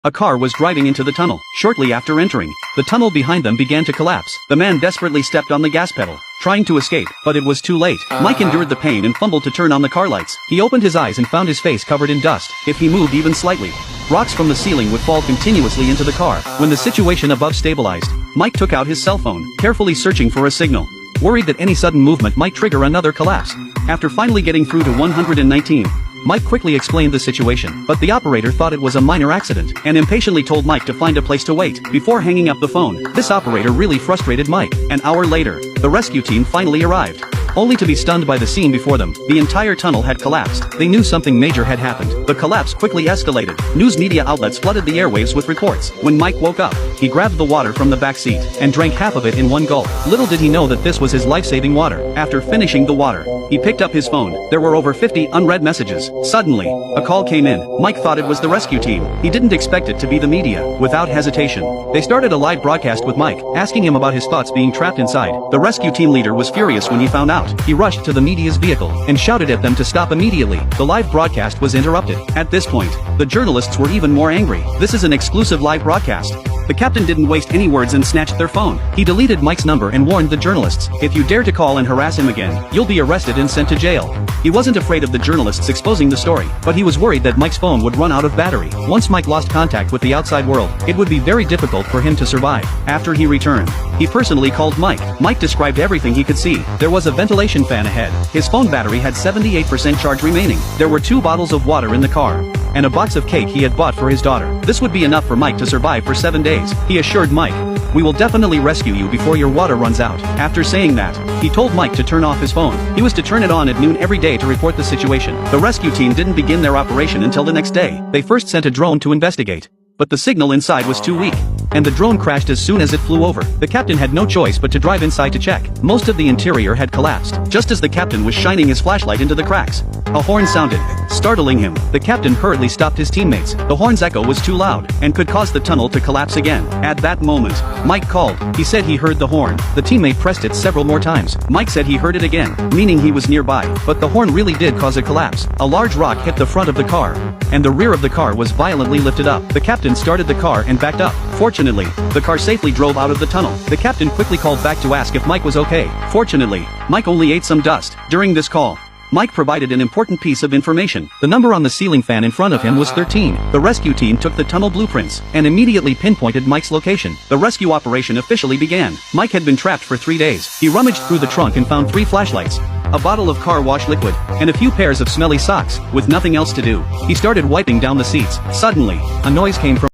A car was driving into the tunnel. Shortly after entering, the tunnel behind them began to collapse. The man desperately stepped on the gas pedal, trying to escape, but it was too late. Mike endured the pain and fumbled to turn on the car lights. He opened his eyes and found his face covered in dust. If he moved even slightly, rocks from the ceiling would fall continuously into the car. When the situation above stabilized, Mike took out his cell phone, carefully searching for a signal, worried that any sudden movement might trigger another collapse. After finally getting through to 119, Mike quickly explained the situation, but the operator thought it was a minor accident, and impatiently told Mike to find a place to wait, before hanging up the phone. This operator really frustrated Mike. An hour later, the rescue team finally arrived, only to be stunned by the scene before them. The entire tunnel had collapsed. They knew something major had happened. The collapse quickly escalated. News media outlets flooded the airwaves with reports. When Mike woke up, he grabbed the water from the back seat, and drank half of it in one gulp. Little did he know that this was his life-saving water. After finishing the water, he picked up his phone. There were over 50 unread messages. Suddenly, a call came in. Mike thought it was the rescue team. He didn't expect it to be the media. Without hesitation, they started a live broadcast with Mike, asking him about his thoughts being trapped inside. The rescue team leader was furious when he found out. He rushed to the media's vehicle, and shouted at them to stop immediately. The live broadcast was interrupted. At this point, the journalists were even more angry. This is an exclusive live broadcast. The captain didn't waste any words and snatched their phone. He deleted Mike's number and warned the journalists, "If you dare to call and harass him again, you'll be arrested and sent to jail." He wasn't afraid of the journalists exposing the story, but he was worried that Mike's phone would run out of battery. Once Mike lost contact with the outside world, it would be very difficult for him to survive. After he returned, he personally called Mike. Mike described everything he could see. There was a ventilation fan ahead. His phone battery had 78% charge remaining. There were 2 bottles of water in the car, and a box of cake he had bought for his daughter. This would be enough for Mike to survive for 7 days. He assured Mike, "We will definitely rescue you before your water runs out." After saying that, he told Mike to turn off his phone. He was to turn it on at noon every day to report the situation. The rescue team didn't begin their operation until the next day. They first sent a drone to investigate, but the signal inside was too weak, and the drone crashed as soon as it flew over. The captain had no choice but to drive inside to check. Most of the interior had collapsed. Just as the captain was shining his flashlight into the cracks, a horn sounded, startling him. The captain hurriedly stopped his teammates. The horn's echo was too loud, and could cause the tunnel to collapse again. At that moment, Mike called. He said he heard the horn. The teammate pressed it several more times. Mike said he heard it again, meaning he was nearby. But the horn really did cause a collapse. A large rock hit the front of the car, and the rear of the car was violently lifted up. The captain started the car and backed up. Fortunately, the car safely drove out of the tunnel. The captain quickly called back to ask if Mike was okay. Fortunately, Mike only ate some dust. During this call, Mike provided an important piece of information. The number on the ceiling fan in front of him was 13. The rescue team took the tunnel blueprints, and immediately pinpointed Mike's location. The rescue operation officially began. Mike had been trapped for 3 days. He rummaged through the trunk and found 3 flashlights, a bottle of car wash liquid, and a few pairs of smelly socks. With nothing else to do, he started wiping down the seats. Suddenly, a noise came from